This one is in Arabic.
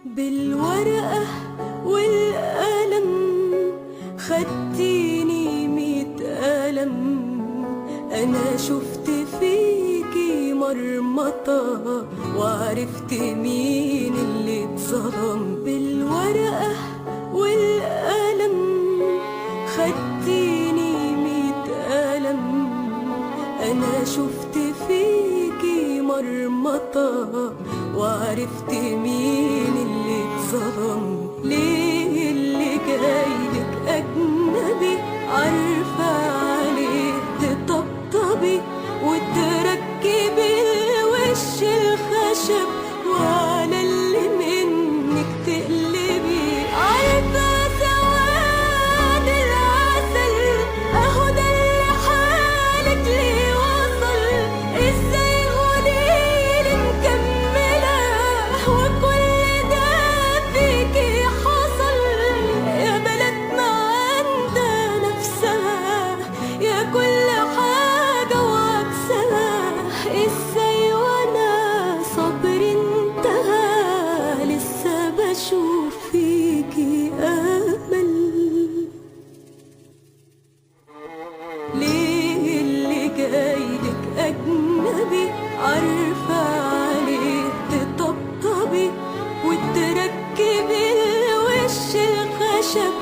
بالورقة والقلم خدتيني 100 قلم، أنا شفت فيكي مرمطة وعرفت مين اللي اتظلم. بالورقة والقلم خدتيني 100 قلم، أنا شفت فيكي مرمطة وعرفت مين اللي اتظلم. ليه اللي جايلك أجنبي عارفة عليه تطبطبي وتركبي وش الخشب وعلى اللي منك تقلبي؟ عارفة سواد العسل أهو ده اللي حالك ليه وصل. ازاي هديلي مكملة وكل ده فيكي حصل؟ يا بلدنا عندها نفسها يا كل حاجة وعكسها. ازاي وانا صبري انتهى لسه بشوف فيكي امل؟ ليه اللي جايلك أجنبي عارفة عليه تطبطبي وتركبي وش الخشب